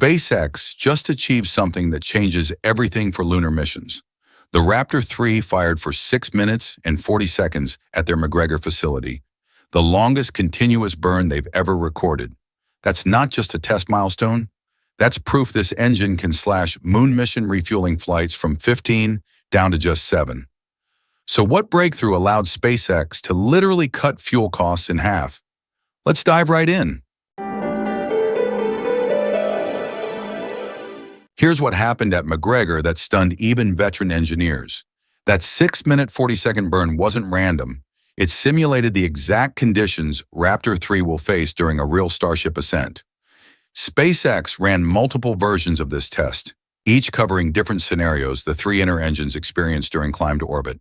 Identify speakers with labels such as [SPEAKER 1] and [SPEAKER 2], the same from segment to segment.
[SPEAKER 1] SpaceX just achieved something that changes everything for lunar missions. The Raptor 3 fired for 6 minutes and 40 seconds at their McGregor facility, the longest continuous burn they've ever recorded. That's not just a test milestone. That's proof this engine can slash moon mission refueling flights from 15 down to just 7. So what breakthrough allowed SpaceX to literally cut fuel costs in half? Let's dive right in. Here's what happened at McGregor that stunned even veteran engineers. That 6-minute 40-second burn wasn't random. It simulated the exact conditions Raptor 3 will face during a real Starship ascent. SpaceX ran multiple versions of this test, each covering different scenarios the three inner engines experienced during climb to orbit.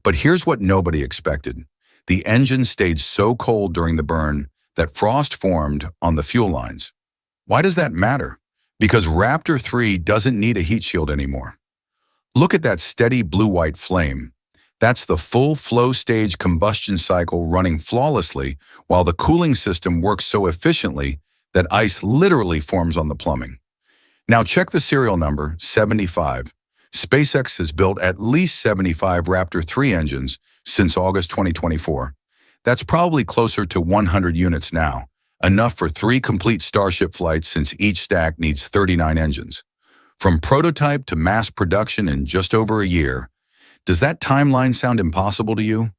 [SPEAKER 1] But here's what nobody expected. The engine stayed so cold during the burn that frost formed on the fuel lines. Why does that matter? Because Raptor 3 doesn't need a heat shield anymore. Look at that steady blue-white flame. That's the full flow stage combustion cycle running flawlessly while the cooling system works so efficiently that ice literally forms on the plumbing. Now check the serial number, 75. SpaceX has built at least 75 Raptor 3 engines since August 2024. That's probably closer to 100 units now, enough for 3 complete Starship flights since each stack needs 39 engines. From prototype to mass production in just over a year. Does that timeline sound impossible to you?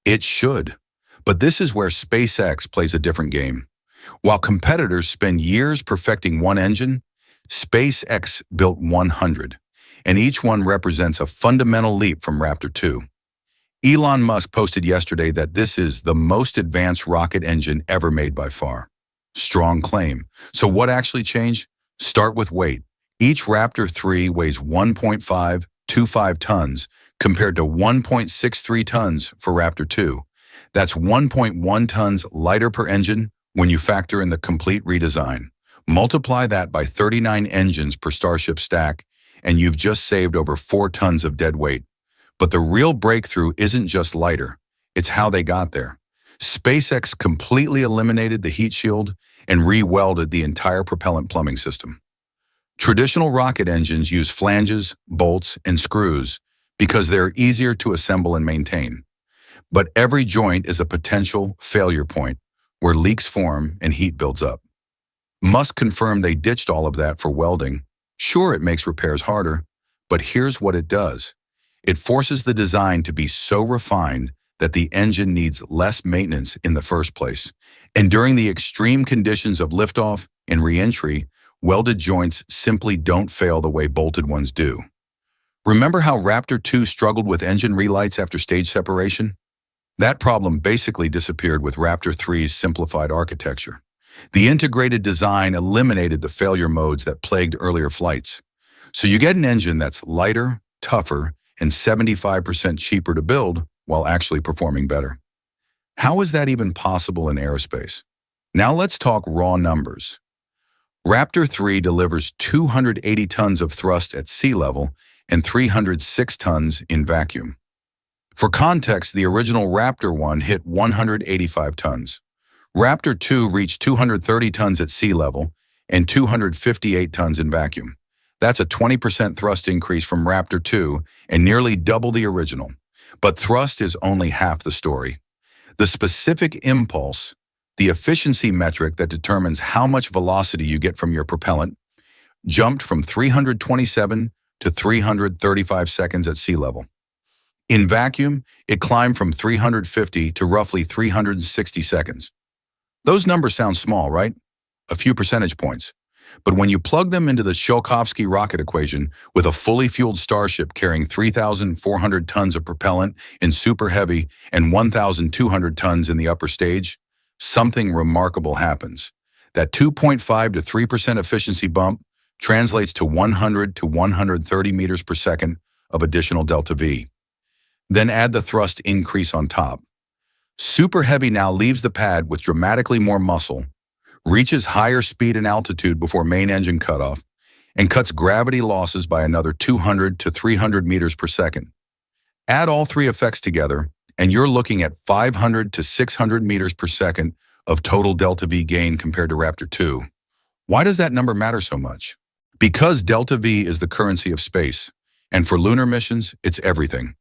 [SPEAKER 1] It should. But this is where SpaceX plays a different game. While competitors spend years perfecting one engine, SpaceX built 100, and each one represents a fundamental leap from Raptor 2. Elon Musk posted yesterday that this is the most advanced rocket engine ever made by far. Strong claim. So what actually changed? Start with weight. Each Raptor 3 weighs 1.525 tons compared to 1.63 tons for Raptor 2. That's 1.1 tons lighter per engine when you factor in the complete redesign. Multiply that by 39 engines per Starship stack, and you've just saved over 4 tons of dead weight. But the real breakthrough isn't just lighter, it's how they got there. SpaceX completely eliminated the heat shield and re-welded the entire propellant plumbing system. Traditional rocket engines use flanges, bolts, and screws because they're easier to assemble and maintain. But every joint is a potential failure point where leaks form and heat builds up. Musk confirmed they ditched all of that for welding. Sure, it makes repairs harder, but here's what it does. It forces the design to be so refined that the engine needs less maintenance in the first place. And during the extreme conditions of liftoff and re-entry, welded joints simply don't fail the way bolted ones do. Remember how Raptor 2 struggled with engine relights after stage separation? That problem basically disappeared with Raptor 3's simplified architecture. The integrated design eliminated the failure modes that plagued earlier flights. So you get an engine that's lighter, tougher, and 75% cheaper to build while actually performing better. How is that even possible in aerospace? Now let's talk raw numbers. Raptor 3 delivers 280 tons of thrust at sea level and 306 tons in vacuum. For context, the original Raptor 1 hit 185 tons. Raptor 2 reached 230 tons at sea level and 258 tons in vacuum. That's a 20% thrust increase from Raptor 2 and nearly double the original. But thrust is only half the story. The specific impulse, the efficiency metric that determines how much velocity you get from your propellant, jumped from 327 to 335 seconds at sea level. In vacuum, it climbed from 350 to roughly 360 seconds. Those numbers sound small, right? A few percentage points. But when you plug them into the Tsiolkovsky rocket equation with a fully fueled Starship carrying 3,400 tons of propellant in super heavy and 1,200 tons in the upper stage, something remarkable happens. That 2.5 to 3% efficiency bump translates to 100 to 130 meters per second of additional delta V. Then add the thrust increase on top. Super Heavy now leaves the pad with dramatically more muscle, reaches higher speed and altitude before main engine cutoff, and cuts gravity losses by another 200 to 300 meters per second. Add all three effects together, and you're looking at 500 to 600 meters per second of total delta V gain compared to Raptor 2. Why does that number matter so much? Because delta V is the currency of space, and for lunar missions, it's everything.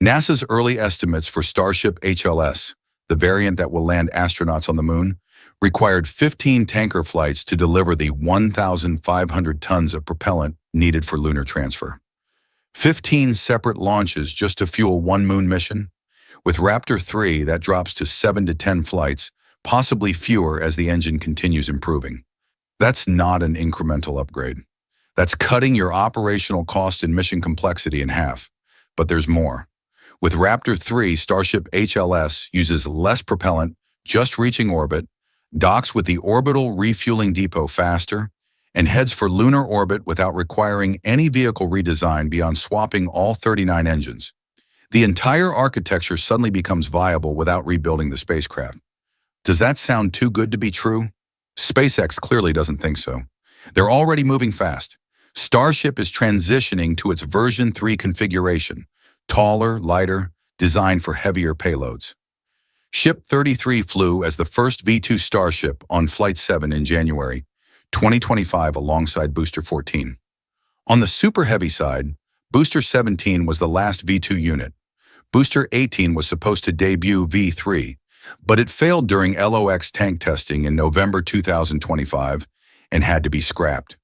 [SPEAKER 1] NASA's early estimates for Starship HLS, the variant that will land astronauts on the moon, required 15 tanker flights to deliver the 1,500 tons of propellant needed for lunar transfer. 15 separate launches just to fuel one moon mission? With Raptor 3, that drops to 7 to 10 flights, possibly fewer as the engine continues improving. That's not an incremental upgrade. That's cutting your operational cost and mission complexity in half. But there's more. With Raptor 3, Starship HLS uses less propellant, just reaching orbit, docks with the orbital refueling depot faster, and heads for lunar orbit without requiring any vehicle redesign beyond swapping all 39 engines. The entire architecture suddenly becomes viable without rebuilding the spacecraft. Does that sound too good to be true? SpaceX clearly doesn't think so. They're already moving fast. Starship is transitioning to its version 3 configuration, taller, lighter, designed for heavier payloads. Ship 33 flew as the first V2 Starship on Flight 7 in January 2025 alongside Booster 14. On the super heavy side, Booster 17 was the last V2 unit. Booster 18 was supposed to debut V3, but it failed during LOX tank testing in November 2025 and had to be scrapped.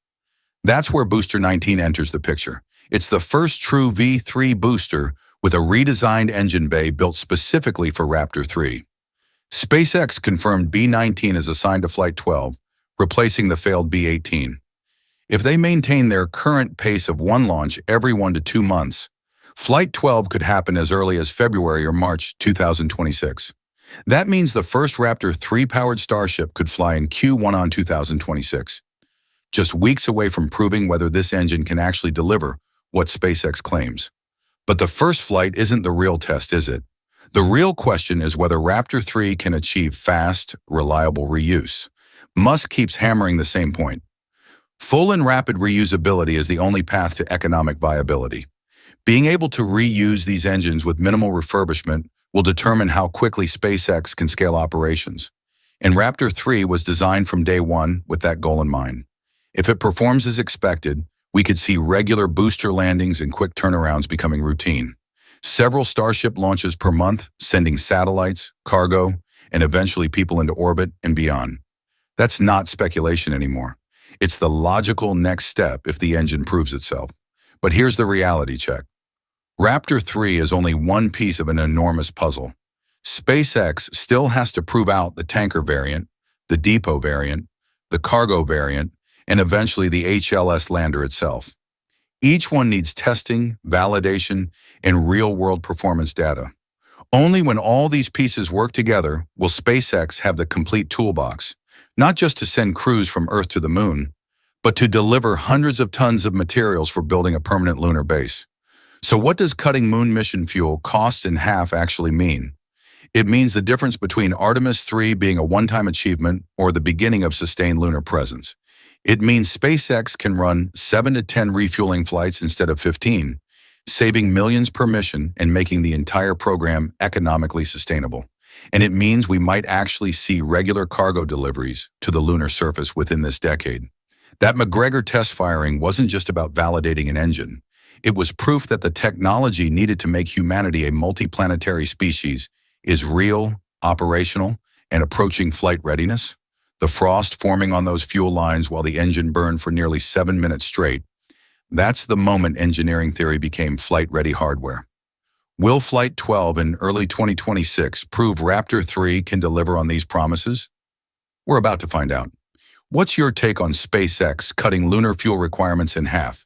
[SPEAKER 1] That's where Booster 19 enters the picture. It's the first true V3 booster with a redesigned engine bay built specifically for Raptor 3. SpaceX confirmed B-19 is assigned to Flight 12, replacing the failed B-18. If they maintain their current pace of one launch every 1 to 2 months, Flight 12 could happen as early as February or March 2026. That means the first Raptor 3-powered Starship could fly in Q1 on 2026, just weeks away from proving whether this engine can actually deliver what SpaceX claims. But the first flight isn't the real test, is it? The real question is whether Raptor 3 can achieve fast, reliable reuse. Musk keeps hammering the same point. Full and rapid reusability is the only path to economic viability. Being able to reuse these engines with minimal refurbishment will determine how quickly SpaceX can scale operations. And Raptor 3 was designed from day one with that goal in mind. If it performs as expected, we could see regular booster landings and quick turnarounds becoming routine. Several Starship launches per month, sending satellites, cargo, and eventually people into orbit and beyond. That's not speculation anymore. It's the logical next step if the engine proves itself. But here's the reality check. Raptor 3 is only one piece of an enormous puzzle. SpaceX still has to prove out the tanker variant, the depot variant, the cargo variant, and eventually the HLS lander itself. Each one needs testing, validation, and real-world performance data. Only when all these pieces work together will SpaceX have the complete toolbox, not just to send crews from Earth to the moon, but to deliver hundreds of tons of materials for building a permanent lunar base. So what does cutting moon mission fuel cost in half actually mean? It means the difference between Artemis 3 being a one-time achievement or the beginning of sustained lunar presence. It means SpaceX can run 7 to 10 refueling flights instead of 15, saving millions per mission and making the entire program economically sustainable. And it means we might actually see regular cargo deliveries to the lunar surface within this decade. That McGregor test firing wasn't just about validating an engine. It was proof that the technology needed to make humanity a multiplanetary species is real, operational, and approaching flight readiness. The frost forming on those fuel lines while the engine burned for nearly 7 minutes straight. That's the moment engineering theory became flight-ready hardware. Will Flight 12 in early 2026 prove Raptor 3 can deliver on these promises? We're about to find out. What's your take on SpaceX cutting lunar fuel requirements in half?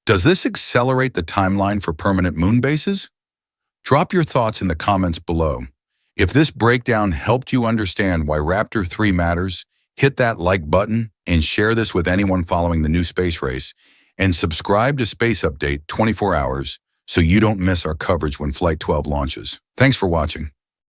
[SPEAKER 1] Does this accelerate the timeline for permanent moon bases? Drop your thoughts in the comments below. If this breakdown helped you understand why Raptor 3 matters, hit that like button and share this with anyone following the new space race, and subscribe to Space Update 24 hours so you don't miss our coverage when Flight 12 launches. Thanks for watching.